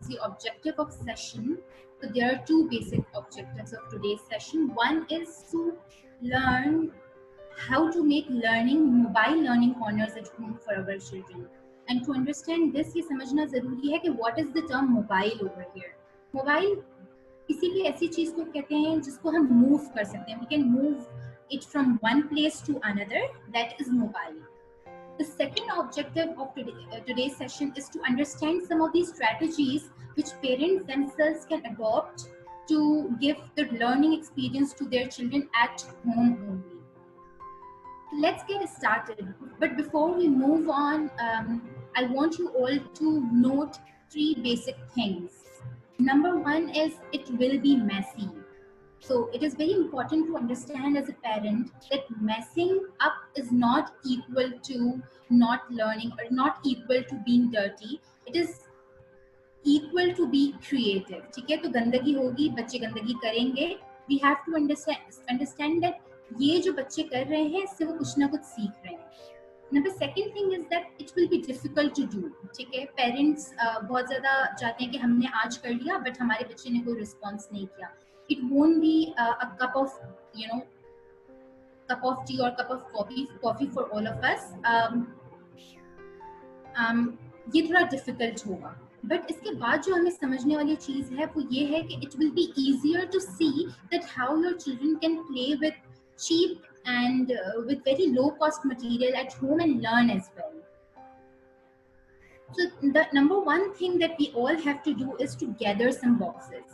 the objective of session. So there are two basic objectives of today's session. One is to learn how to make mobile learning corners at home for our children. And to understand this, ये समझना ज़रूरी है कि what is the term mobile over here. Mobile इसीलिए ऐसी चीज़ को कहते हैं जिसको हम move कर सकते हैं. We can move it from one place to another. That is mobile. The second objective of today's session is to understand some of these strategies which parents themselves can adopt to give the learning experience to their children at home only. Let's get started. But before we move on, I want you all to note three basic things. Number one is it will be messy. So it is very important to understand as a parent that messing up is not equal to not learning or not equal to being dirty. It is equal to be creative. ठीक है, तो गंदगी होगी, बच्चे गंदगी करेंगे. We have to understand that ये जो बच्चे कर रहे हैं इससे वो कुछ ना कुछ सीख रहे हैं. Number second thing is that it will be difficult to do. ठीक है, पेरेंट्स बहुत ज़्यादा चाहते हैं कि हमने आज कर लिया बट हमारे बच्चे ने कोई रिस्पॉन्स नहीं किया. It won't be a cup of tea or cup of coffee for all of us. ये थोड़ा डिफिकल्ट होगा. बट इसके बाद जो हमें समझने वाली चीज़ है वो ये है कि it will be easier to see that how your children can play with cheap and with very low cost material at home and learn as well. So the number one thing that we all have to do is to gather some boxes.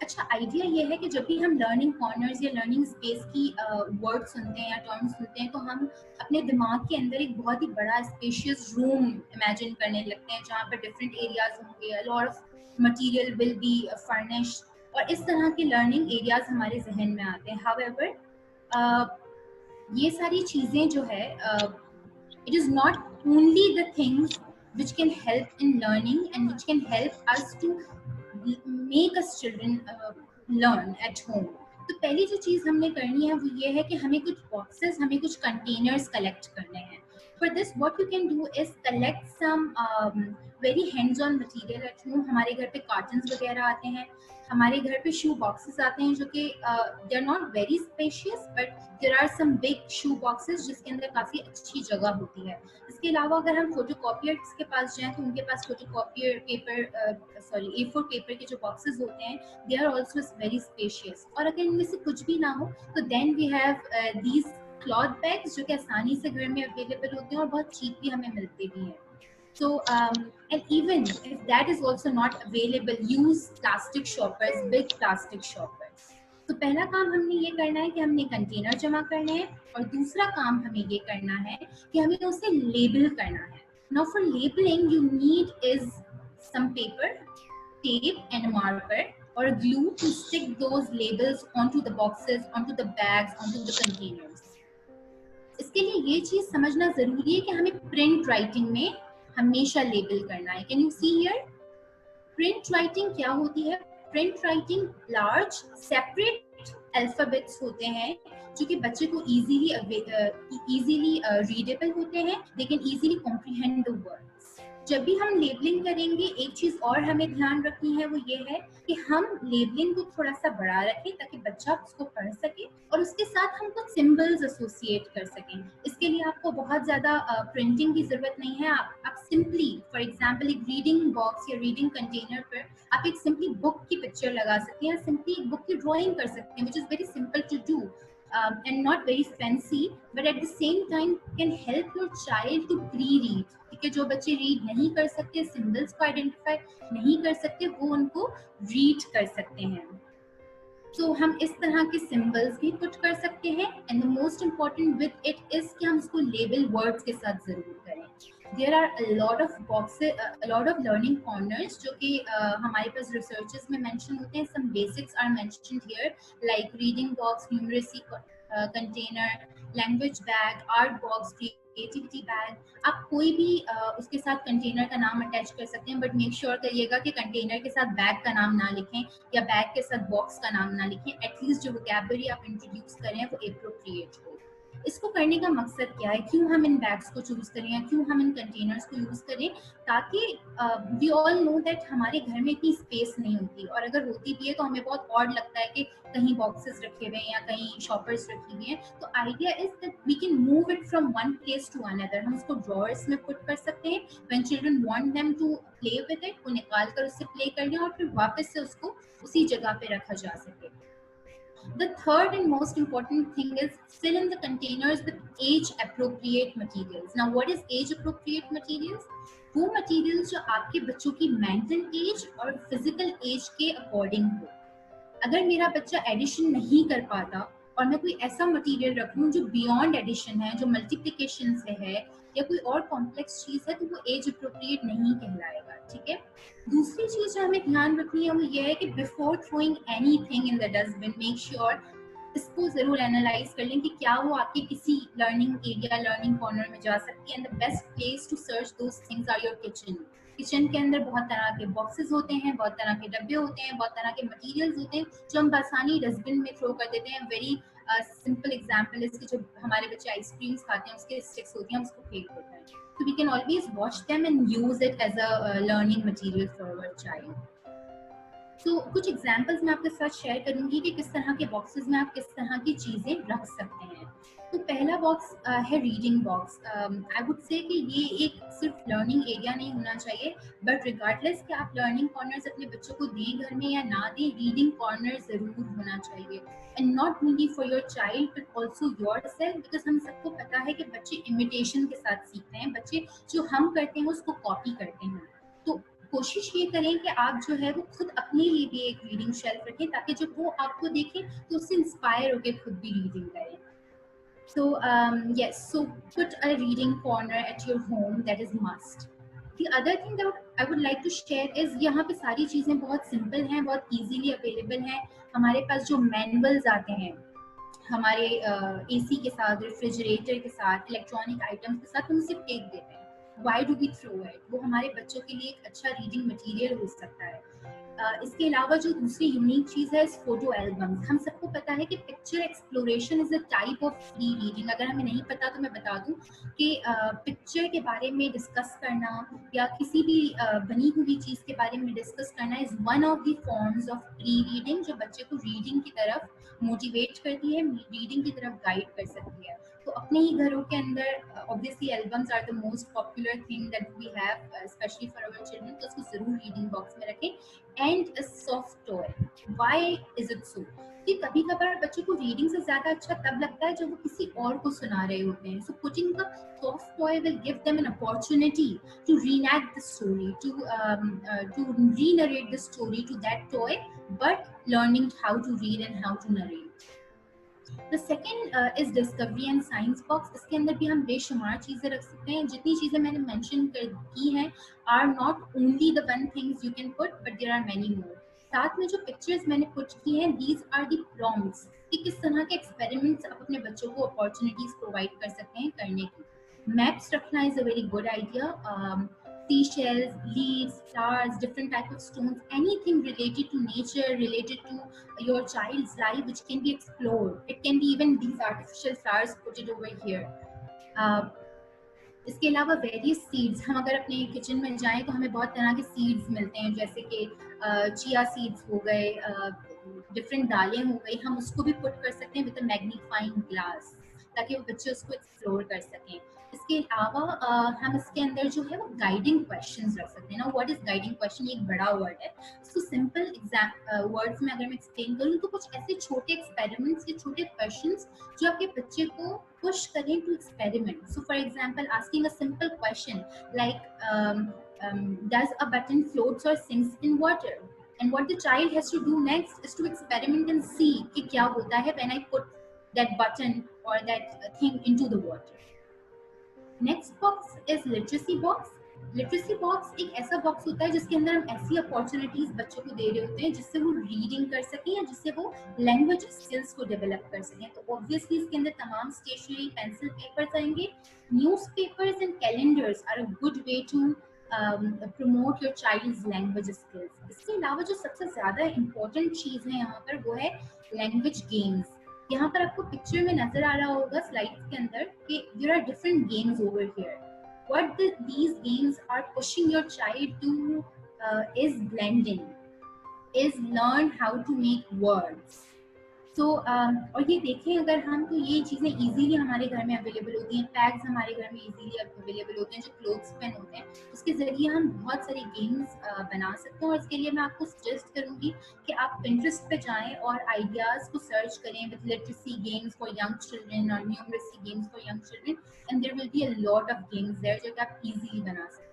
अच्छा, idea ये है कि जब भी हम learning corners या learning space की word सुनते हैं या टर्म्स सुनते हैं तो हम अपने दिमाग के अंदर एक बहुत ही बड़ा स्पेशियस रूम इमेजिन करने लगते हैं जहाँ पर डिफरेंट एरियाज होंगे, lot of material will be furnished और इस तरह के लर्निंग एरियाज हमारे जहन में आते हैं. हाउएवर ये सारी चीज़ें जो है it is not only the things which can help in learning and which can help us to make us children learn at home. तो पहली जो चीज़ हमने करनी है वो ये है कि हमें कुछ बॉक्सेस, हमें कुछ कंटेनर्स कलेक्ट करने हैं. For this, what you can do is collect some very hands-on material at home. हमारे घर पे कार्टन्स वगैरह आते हैं, हमारे घर पे शू बॉक्सेस आते हैं जो कि they are not very spacious but there are some big shoe boxes जिसके अंदर काफ़ी अच्छी जगह होती है. इसके अलावा अगर हम फोटोकॉपियर्स के पास जाएं तो उनके पास फोटोकॉपियर पेपर A4 पेपर के जो बॉक्सेस होते हैं they are also very spacious. और अगर इनमें से कुछ भी ना हो तो then we have these cloth bags जो कि आसानी से घर में अवेलेबल होते हैं और बहुत चीप भी हमें मिलते भी हैं. So and even if that is also not available, use plastic shoppers, big plastic shoppers. तो पहला काम हमने ये करना है कि हमने कंटेनर जमा करने हैं और दूसरा काम हमें ये करना है कि हमें उसे लेबल करना है. Now for labeling you need is some paper, tape and a marker or a glue to stick those labels onto the boxes, onto the bags, onto the containers. इसके लिए ये चीज़ समझना ज़रूरी है कि हमें प्रिंट राइटिंग में हमेशा लेबल करना है. Can you see here? Print writing क्या होती है? Print writing large separate alphabets होते हैं जो कि बच्चे को इजीली रीडेबल होते हैं, they can easily comprehend the words. जब भी हम लेबलिंग करेंगे एक चीज़ और हमें ध्यान रखनी है वो ये है कि हम लेबलिंग को थोड़ा सा बड़ा रखें ताकि बच्चा उसको पढ़ सके और उसके साथ हम कुछ सिंबल्स एसोसिएट कर सकें. इसके लिए आपको बहुत ज़्यादा प्रिंटिंग की ज़रूरत नहीं है. आप सिंपली फॉर एग्जांपल एक रीडिंग बॉक्स या रीडिंग कंटेनर पर आप एक सिंपली बुक की पिक्चर लगा सकते हैं या सिंपली एक बुक की ड्राइंग कर सकते हैं, which is very simple to do and not very fancy but at the same time can help your child to pre-read. ठीक है, जो बच्चे रीड नहीं कर सकते, सिंबल्स को आइडेंटिफाई नहीं कर सकते, वो उनको रीड कर सकते हैं. तो हम इस तरह के सिंबल्स भी पुट कर सकते हैं and the most important with it is कि हम इसको लेबल वर्ड्स के साथ जरूर करें. There are a lot of boxes, a lot of learning corners जो कि हमारे पास रिसर्चेस में मेंशन होते हैं. Some basics are mentioned here like reading box, numeracy container, language bag, art box, creativity bag. आप कोई भी उसके साथ कंटेनर का नाम अटैच कर सकते हैं बट मेक श्योर करिएगा कि कंटेनर के साथ बैग का नाम ना लिखें या बैग के साथ बॉक्स का नाम ना लिखें. एटलीस्ट जो वोकैबुलरी आप इंट्रोड्यूस करें वो एप्रोप्रिएट हो. इसको करने का मकसद क्या है, क्यों हम इन बैग्स को चूज करें या क्यों हम इन कंटेनर्स को यूज करें, ताकि वी ऑल नो दैट हमारे घर में इतनी स्पेस नहीं होती, और अगर होती भी है तो हमें बहुत ऑड लगता है कि कहीं बॉक्सेस रखे हुए हैं या कहीं शॉपर्स रखी हुई हैं। तो idea is that we can move it from one place to another. हम उसको ड्रॉअर्स में पुट कर सकते हैं, when children want them to play with it, वो निकाल कर उससे प्ले कर लें और फिर वापस से उसको उसी जगह पे रखा जा सके। The third and most important thing is fill in the containers with age appropriate materials. Now, what is age appropriate materials? वो materials जो आपके बच्चों की mental age और physical age के according हो। अगर मेरा बच्चा एडिशन नहीं कर पाता और मैं कोई ऐसा मटेरियल रखूं जो बियॉन्ड एडिशन है, जो मल्टीप्लिकेशन से है या कोई और कॉम्प्लेक्स चीज है, तो वो एज अप्रोप्रिएट नहीं कहलाएगा। ठीक है। दूसरी चीज जो हमें ध्यान रखनी है वो ये है कि before throwing anything in the dustbin, make sure इसको जरूर एनालाइज कर लें कि क्या वो आपके किसी लर्निंग एरिया, लर्निंग कॉर्नर में जा सकती है। And the best place to search those things are your kitchen. Kitchen के अंदर बहुत तरह के बॉक्सेस होते हैं, बहुत तरह के डब्बे होते हैं, बहुत तरह के मटेरियल्स होते हैं जो हम आसानी डस्टबिन में थ्रो कर देते हैं। वेरी सिंपल एग्जांपल इसके, जो हमारे बच्चे आइसक्रीम्स खाते हैं उसके स्टिक्स होती हैं, हम उसको फेंक देते हैं। So we can always watch them and use it as a learning material for our child. तो कुछ एग्जांपल्स मैं आपके साथ शेयर करूंगी कि किस तरह के बॉक्सेस में आप किस तरह की चीजें रख सकते हैं। तो पहला बॉक्स है रीडिंग बॉक्स। आई वुड से कि ये एक सिर्फ लर्निंग एरिया नहीं होना चाहिए, बट रिगार्डलेस कि आप लर्निंग कॉर्नर्स अपने बच्चों को दें घर में या ना दें, रीडिंग कॉर्नर जरूर होना चाहिए। And not only for your child but also your self, because हम सबको पता है कि बच्चे इमिटेशन के साथ सीखते हैं। बच्चे जो हम करते हैं उसको कॉपी करते हैं। तो कोशिश ये करें कि आप जो है वो खुद अपने लिए भी एक रीडिंग शेल्फ रखें, ताकि जब वो आपको देखें तो उससे इंस्पायर होकर खुद भी रीडिंग करें। So yes, so put a reading corner at your home, that is must. The other thing that I would like to share is यहाँ पे सारी चीजें बहुत सिंपल हैं, बहुत easily available हैं। हमारे पास जो मैनुअल्स आते हैं हमारे एसी के साथ, रेफ्रिजरेटर के साथ, इलेक्ट्रॉनिक आइटम्स के साथ, हम उसे फेंक देते हैं। Why do we throw it? वो हमारे बच्चों के लिए एक अच्छा रीडिंग मटेरियल हो सकता है। इसके अलावा जो दूसरी यूनिक चीज है इस फोटो एल्बम्स। हम सबको पता है कि picture exploration is a type of free reading. अगर हमें नहीं पता तो मैं बता दूं कि पिक्चर के बारे में डिस्कस करना या किसी भी बनी हुई चीज के बारे में डिस्कस करना is one of the forms of free reading, जो बच्चे को रीडिंग की तरफ मोटिवेट करती है, रीडिंग की तरफ गाइड कर सकती है। तो अपने ही घरों के अंदर obviously albums are the most popular thing that we have specially for our children, तो उसको जरूर रीडिंग बॉक्स में रखें। And a soft toy. Why is it so? कि कभी कभार बच्चों को रीडिंग से ज्यादा अच्छा तब लगता है जब वो किसी और को सुना रहे होते हैं। So putting the soft toy will give them an opportunity to reenact the story, to renarrate the story to that toy, but learning how to read and how to narrate. The second is discovery and science box. इसके अंदर भी हम बेशुमार चीजें रख सकते हैं। जितनी चीजें मैंने मेंशन की हैं are not only the one things you can put, but there are many more. साथ में जो पिक्चर्स मैंने पुट की हैं, दीज आर द प्रॉम्प्ट्स कि किस तरह के एक्सपेरिमेंट्स आप अपने बच्चों को अपॉर्चुनिटीज प्रोवाइड कर सकते हैं करने की। मैप्स रखना is a very good idea. seashells, leaves, flowers, different type of stones, anything related to nature, related to your child's life which can be explored. It can be even these artificial flowers, put it over here. Uh, इसके अलावा various seeds, हम अगर अपने kitchen में जाएं तो हमें बहुत तरह के सीड्स मिलते हैं, जैसे कि चिया सीड्स हो गए, डिफरेंट दालें हो गई, हम उसको भी पुट कर सकते हैं विद अ मैग्नीफाइंग ग्लास, ताकि वो बच्चे उसको एक्सप्लोर कर सकें। इसके अलावा हम इसके अंदर जो है वो गाइडिंग क्वेश्चंस रख सकते हैं ना। What is guiding question? ये एक बड़ा वर्ड है। सो सिंपल वर्ड्स में अगर मैं एक्सप्लेन करूँ तो कुछ ऐसे छोटे एक्सपेरिमेंट्स या छोटे क्वेश्चंस जो आपके बच्चे को push करें to experiment. So for example, asking a simple question like does a button floats or sinks in water? And what the child has to do next is to experiment and see कि क्या होता है when I put that button or that thing into the water. Next box is literacy box. Literacy box एक ऐसा box होता है जिसके अंदर हम ऐसी अपॉर्चुनिटीज बच्चों को दे रहे होते हैं जिससे वो रीडिंग कर सकें या जिससे वो लैंग्वेज स्किल्स को डेवलप कर सकें। तो ऑब्वियसली इसके अंदर तमाम स्टेशनरी, पेंसिल, पेपर्स आएंगे। Newspapers and calendars are a good way to promote your child's language skills. इसके अलावा जो सबसे ज्यादा इम्पोर्टेंट चीज है यहाँ पर वो है लैंग्वेज गेम्स। यहाँ पर आपको पिक्चर में नजर आ रहा होगा स्लाइड्स के अंदर कि there are different games over here. What these games are pushing your child to is blending, is learn how to make words. So और ये देखें अगर हम तो ये चीज़ें इजीली हमारे घर में अवेलेबल होती हैं. टैग्स हमारे घर में इजीली अवेलेबल होते हैं जो क्लोथ्स पेन होते हैं. उसके ज़रिए हम बहुत सारे गेम्स बना सकते हैं. और इसके लिए मैं आपको सजेस्ट करूँगी कि आप Pinterest पे जाएं और आइडियाज़ को सर्च करें with literacy games for young children और numeracy games for young children, and there will be a lot of games there जो कि आप इजीली बना सकते हैं.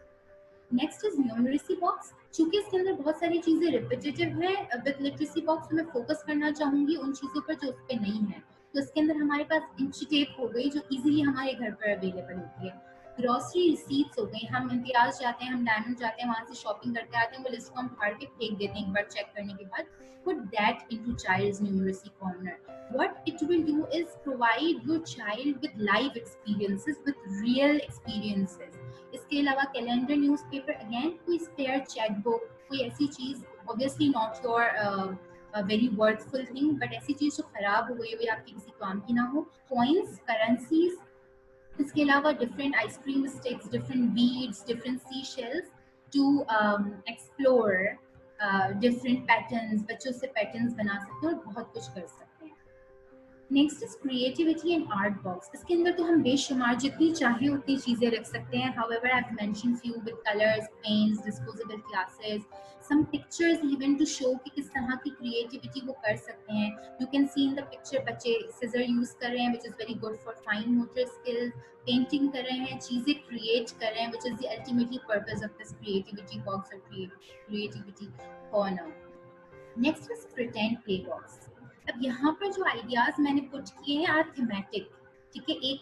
Next is numeracy box. चूंकि इसके अंदर बहुत सारी चीजें रिपीटेटिव हैं, विद लिटरेसी बॉक्स में फोकस करना चाहूंगी उन चीजों पर जो उस पर नहीं है. तो इसके अंदर हमारे पास इंची टेप हो गई जो इजीली हमारे घर पर अवेलेबल होती है. ग्रॉसरी रिसीट्स हो गई. हम इम्तियाज जाते हैं, हम डायमंड जाते हैं, वहां से शॉपिंग करके आते हैं, वो लिस्ट को हम फाड़ के फेंक देते हैं एक बार चेक करने के बाद. Put that into child's numeracy corner. What it will do is provide your child with live experiences, with real experiences. इसके अलावा कैलेंडर, न्यूज़पेपर, अगेन कोई स्पेयर चेक बुक, कोई ऐसी चीज़, obviously not your very worthful thing, but ऐसी चीज़ जो खराब हो गई हो या आपकी किसी काम की ना हो. Coins, currencies. इसके अलावा different ice cream sticks, different beads, different seashells to explore different patterns. बच्चों से पैटर्न्स बना सकते हैं और बहुत कुछ कर सकते हैं. Next is creativity and art box. इसके अंदर तो हम बेशुमार जितनी चाहे उतनी चीज़ें रख सकते हैं. However I have mentioned few with colours, paints, disposable glasses, some pictures even to show कि किस तरह की क्रिएटिविटी वो कर सकते हैं. You can see in the picture बच्चे सिजर यूज कर रहे हैं which is very good for fine motor skills. Painting कर रहे हैं, चीज़ें क्रिएट कर रहे हैं which is the ultimately purpose of this creativity box और creativity corner. Next is pretend play box. अब यहाँ पर जो आइडियाज मैंने पुट किए हैं आर थीमेटिक. ठीक है, एक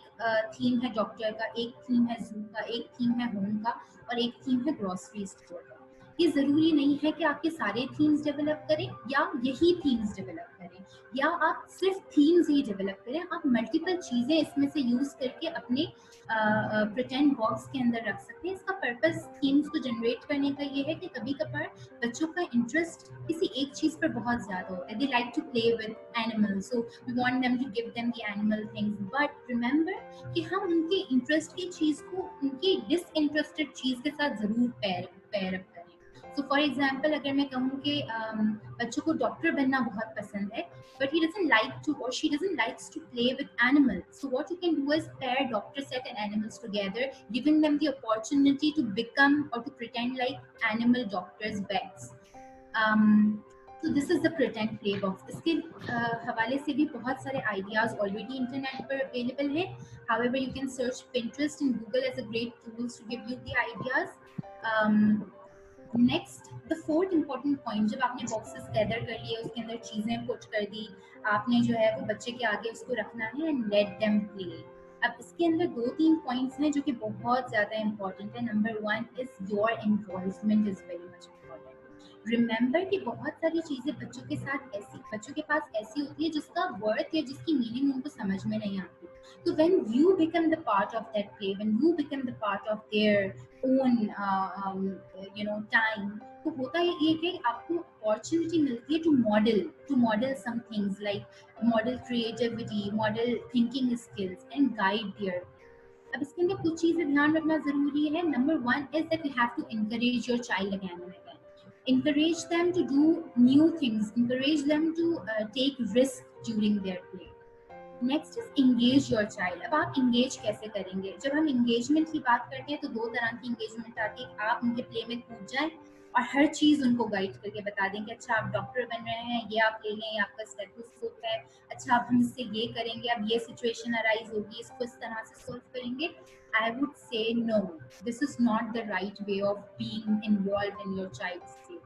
थीम है डॉक्टर का, एक थीम है जू का, एक थीम है होम का और एक थीम है ग्रोसरी स्टोर का. ये जरूरी नहीं है कि आप ये सारे थीम्स डेवलप करें या यही थीम्स डेवलप करें या आप सिर्फ थीम्स ही डेवलप करें. आप मल्टीपल चीजें इसमें से यूज करके अपने प्रिटेंड बॉक्स के अंदर रख सकते हैं. इसका पर्पस थीम्स को जनरेट करने का ये है कि कभी कभार बच्चों का इंटरेस्ट किसी एक चीज पर बहुत ज्यादा होता है. They like to play with animals, so we want them to give them the animal things, but remember कि हम उनके इंटरेस्ट की चीज को उनकी डिसइंटरेस्टेड चीज के साथ जरूर पेयर अप करें. सो फॉर एग्जाम्पल अगर मैं कहूँ कि बच्चों को डॉक्टर बनना बहुत पसंद है, but he doesn't like to or she doesn't likes to play with animals. So what you can do is pair doctor set and animals together, giving them the opportunity to become or to pretend like animal doctors vets. So this is the pretend play box. इसके हवाले से भी बहुत सारे ideas already internet पर available हैं. However, you can search Pinterest and Google as a great tools to give you the ideas. Next the fourth important point, जब आपने बॉक्सेस गैदर कर लिए, उसके अंदर चीजें पुट कर दी, आपने जो है वो बच्चे के आगे उसको रखना है एंड लेट देम प्ले. अब इसके अंदर 2-3 पॉइंट्स हैं जो कि बहुत ज्यादा इंपॉर्टेंट है. Number 1 is your involvement is very much important. Remember कि बहुत सारी चीजें बच्चों के पास ऐसी होती है जिसका वर्थ या जिसकी मीनिंग उनको समझ में नहीं आती. तो when you become the part of that play, when you become the part of their own time, तो होता है ये कि आपको अपॉर्चुनिटी मिलती है to model some things like model creativity, model thinking skills and guide their. अब इसके अंदर कुछ चीजें ध्यान रखना जरूरी है. Number 1 is that you have to encourage your child again and again. Encourage them to do new things. Encourage them to take risks during their play. Next is engage your child. अब आप engage कैसे करेंगे? जब हम engagement की बात करते हैं तो 2 तरह की इंगेजमेंट आती है. आप उनके प्ले में कूद जाएं और हर चीज उनको गाइड करके बता देंगे. अच्छा आप डॉक्टर बन रहे हैं, ये आप ले लें, आपका स्टेथोस्कोप है. अच्छा अब हम इससे ये करेंगे, अब ये सिचुएशन अराइज होगी, इसको इस तरह से सॉल्व करेंगे. I would say no, this is not the right way of being involved in your child's play.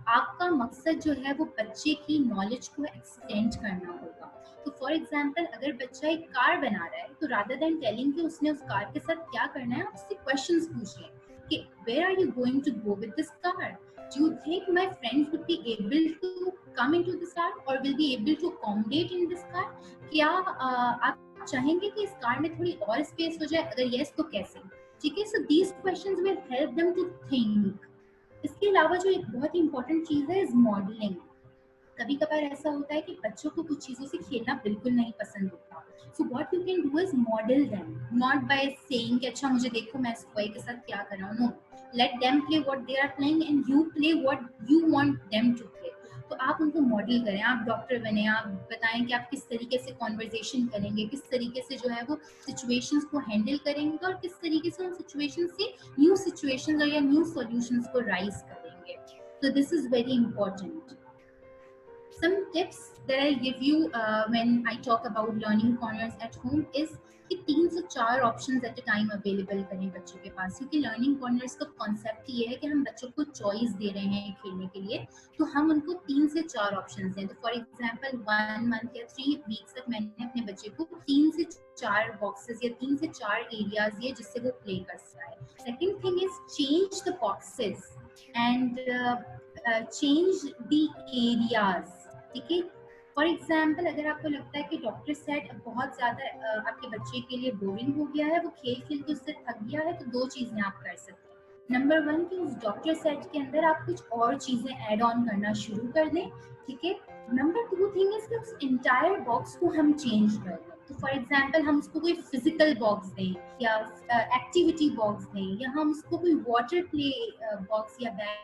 आपका मकसद जो है वो बच्चे की नॉलेज को एक्सटेंड करना होगा. तो फॉर एग्जाम्पल अगर बच्चा एक कार बना रहा है तो रादर देन टेलिंग कि उसने उस कार के साथ क्या करना है, आप उससे क्वेश्चंस पूछिए कि where are you going to go with this car? Do you think my friends would be able to come into this car और will be able to accommodate in this car? क्या आप चाहेंगे कि इस car में थोड़ी और space हो जाए? अगर यस तो कैसे? ठीक है. So these questions will help them to think. इसके अलावा जो एक बहुत ही इंपॉर्टेंट चीज है इज मॉडलिंग. कभी कभार ऐसा होता है कि बच्चों को कुछ चीज़ों से खेलना बिल्कुल नहीं पसंद होता, so what you can do is model them, not by saying कि अच्छा मुझे देखो मैं इस टॉय के साथ क्या कर रहा हूँ, no, let them play what they are playing and you play what you want them to play. तो आप उनको मॉडल करें, आप डॉक्टर बने, आप बताएं कि आप किस तरीके से कॉन्वर्जेशन करेंगे, किस तरीके से जो है वो सिचुएशंस को हैंडल करेंगे और किस तरीके से उन सिचुएशन से न्यू सिचुएशंस या न्यू सॉल्यूशंस को राइज करेंगे। So this is very important. Some tips that I give you when I talk about learning corners at home is कि 3 से 4 options at a time available करें बच्चों के पास, क्योंकि लर्निंग कॉर्नर्स का कॉन्सेप्ट ये है कि हम बच्चों को चॉइस दे रहे हैं खेलने के लिए, तो हम उनको 3 से 4 ऑप्शंस दें। तो फॉर एग्जांपल 1 मंथ या 3 वीक्स तक मैंने अपने बच्चे को 3 से 4 बॉक्सेस या 3 से 4 एरियाज दिए जिससे वो प्ले कर सकता है। Second thing is change the boxes and change the areas. ठीक है, फॉर एग्जाम्पल अगर आपको लगता है कि डॉक्टर सेट बहुत ज्यादा आपके बच्चे के लिए बोरिंग हो गया है, वो खेल खेल के उससे थक गया है, तो 2 चीजें आप कर सकते हैं। नंबर 1 कि उस डॉक्टर सेट के अंदर आप कुछ और चीजें ऐड ऑन करना शुरू कर दें। ठीक है, नंबर 2 थिंग इज कि उस इंटायर बॉक्स को हम चेंज कर दें। तो फॉर एग्जाम्पल हम उसको कोई फिजिकल बॉक्स दें या एक्टिविटी बॉक्स दें, या हम उसको कोई वाटर प्ले बॉक्स या बैग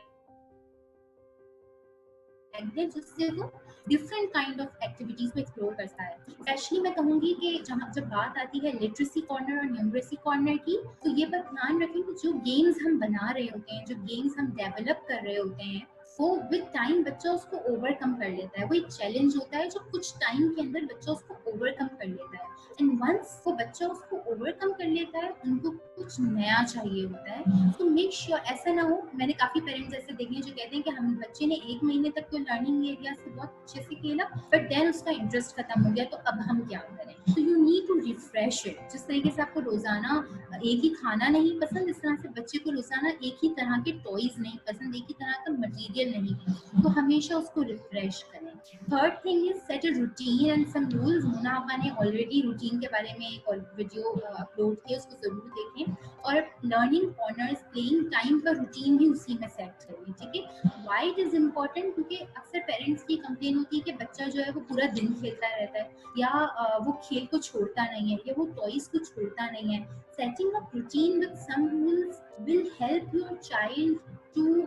जिससे वो डिफरेंट काइंड ऑफ एक्टिविटीज को एक्सप्लोर करता है। स्पेशली मैं कहूंगी कि जब बात आती है लिटरेसी कॉर्नर और न्यूमरेसी कॉर्नर की, तो ये बात ध्यान रखें कि जो गेम्स हम बना रहे होते हैं, जो गेम्स हम डेवलप कर रहे होते हैं, वो विद टाइम बच्चा उसको ओवरकम कर लेता है। वो एक चैलेंज होता है जो कुछ टाइम के अंदर बच्चा उसको ओवरकम कर लेता है, एंड वंस वो बच्चा उसको ओवरकम कर लेता है, उनको कुछ नया चाहिए होता है। तो मेक श्योर ऐसा ना हो, मैंने काफी पेरेंट्स ऐसे देखे हैं जो कहते हैं कि हम बच्चे ने 1 महीने तक तो लर्निंग एरिया से बहुत अच्छे से खेला, बट देन उसका इंटरेस्ट खत्म हो गया, तो अब हम क्या करें। तो you need to refresh it. जिस तरीके से आपको रोजाना एक ही खाना नहीं पसंद, इस तरह से बच्चे को रोजाना एक ही तरह के टॉयज नहीं पसंद, एक ही तरह का मटेरियल नहीं, तो हमेशा उसको रिफ्रेश करें। Third thing is set a routine and some rules. Mona आपा ने ऑलरेडी रूटीन के बारे में एक वीडियो अपलोड किया, उसको जरूर देखें। और लर्निंग कॉर्नर्स प्लेइंग टाइम का रूटीन भी उसी में सेट करें। ठीक है, व्हाई इट इज इम्पोर्टेंट, क्योंकि अक्सर पेरेंट्स की कंप्लेन होती है कि बच्चा जो है वो पूरा दिन खेलता रहता है, या वो खेल को छोड़ता नहीं है, या वो टॉयज को छोड़ता नहीं है। Setting up routine with some rules will help your child to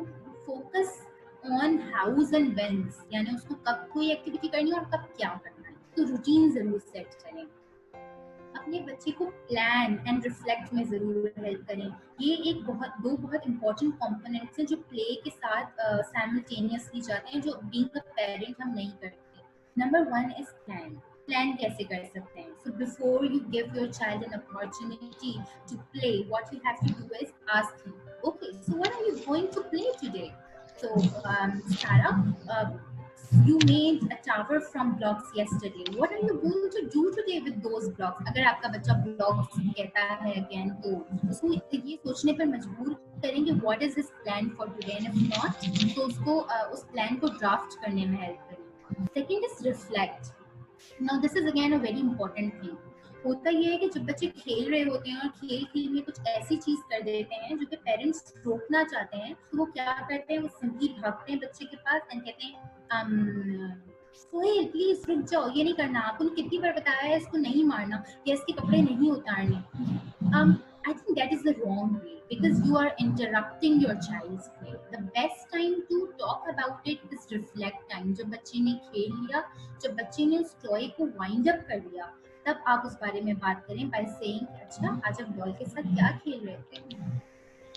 focus on hows and whens, यानी उसको कब कोई एक्टिविटी करनी है और कब क्या करना है। तो रूटीन जरूर सेट करें। अपने बच्चे को प्लान एंड रिफ्लेक्ट में जरूर हेल्प करें। ये एक दो बहुत इंपॉर्टेंट कंपोनेंट्स हैं जो प्ले के साथ साइमल्टेनियसली जाते हैं, जो बीइंग अ पेरेंट हम नहीं करते। Number 1 is plan. प्लान कैसे कर सकते हैं? So before you give your child an opportunity to play, what you have to do is ask him, okay so what are you going to play today? So, Sarah, you made a tower from blocks yesterday. What are you going to do today with those blocks? अगर आपका बच्चा blocks कहता है again, तो उसको ये सोचने पर मजबूर करेंगे what is his plan for today, and if not, तो उसको उस plan को draft करने में help करेंगे. Second is reflect. Now this is again a very important thing. होता ये है कि जब बच्चे खेल रहे होते हैं और खेल खेल में कुछ ऐसी चीज कर देते हैं जो कि पेरेंट्स रोकना चाहते हैं, तो वो क्या करते हैं, वो सिंपली भागते हैं बच्चे के पास एंड कहते हैं सोहेल प्लीज रुक जाओ, ये नहीं करना, आपको कितनी बार बताया है इसको नहीं मारना या इसके कपड़े नहीं उतारने। I think that is the wrong way because you are interrupting your child's play. The best time to talk about it is reflect time. जब बच्चे ने खेल लिया, जब बच्चे ने उस टॉय को वाइंड अप कर लिया, तब आप उस बारे में बात करें by saying अच्छा आज आप डॉल के साथ क्या खेल रहे थे,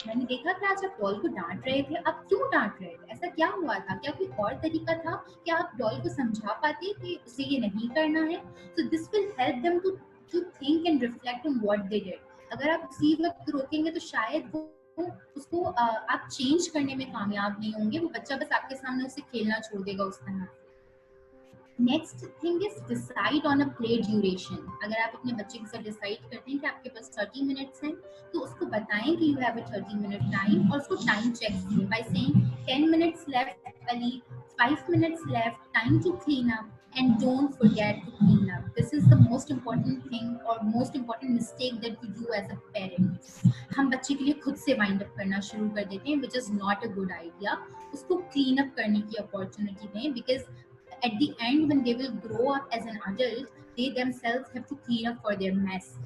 मैंने देखा था आज आप डॉल को डांट रहे थे, आप क्यों डांट रहे थे, ऐसा क्या हुआ था, क्या कोई और तरीका था, क्या आप डॉल को समझा पाते कि उसे ये नहीं करना है। So this will help them to think and reflect on what they did. अगर आप उसी वक्त रोकेंगे तो शायद वो उसको आप चेंज करने में कामयाब नहीं होंगे, वो बच्चा बस आपके सामने उसे खेलना छोड़ देगा उस तरह। Next thing is decide on a play duration. अगर आप अपने बच्चे के साथ डिसाइड करते हैं कि आपके पास 30 मिनट्स हैं, तो उसको बताएं कि you have a 30 minute time, और उसको टाइम चेक करें by saying 10 minutes left Ali, 5 minutes left, time to clean up and don't forget to clean up. This is the most important thing or most important mistake that we do as a parent. हम बच्चे के लिए खुद से wind up करना शुरू कर देते हैं, which is not a good idea. उसको क्लीन अप करने की अपॉर्चुनिटी दें, because At the end, when they will grow up as an adult, they themselves have to clean up for their mess,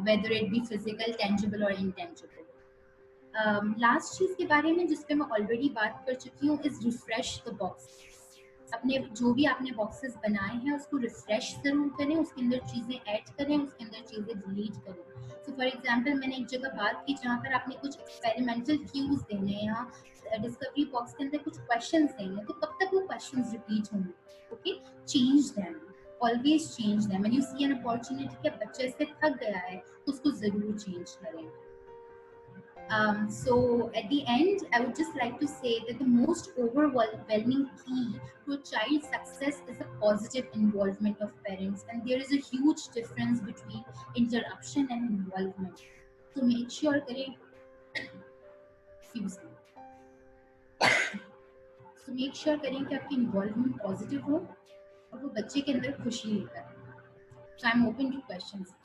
whether it be physical, tangible or intangible. Last चीज के बारे में जिस पे मैं ऑलरेडी बात कर चुकी हूँ इज रिफ्रेश द बॉक्स. अपने जो भी आपने बॉक्सेस बनाए हैं उसको रिफ्रेश जरूर करें, उसके अंदर चीजें ऐड करें, उसके अंदर चीजें डिलीट करें. सो फॉर एग्जांपल मैंने एक जगह बात की जहाँ पर आपने कुछ एक्सपेरिमेंटल क्यूज देने हैं, यहाँ डिस्कवरी बॉक्स के अंदर कुछ क्वेश्चंस देंगे, तो कब तक वो क्वेश्चंस रिपीट होंगे? Okay, change them, always change them. When you see an opportunity कि बच्चा इससे थक गया है तो उसको जरूर चेंज करें. So at the end, I would just like to say that the most overwhelming key to a child's success is the positive involvement of parents, and there is a huge difference between interruption and involvement. So make sure करें, excuse me. So make sure करें कि आपकी involvement positive हो और वो बच्चे के अंदर खुशी लेकर. So I'm open to questions.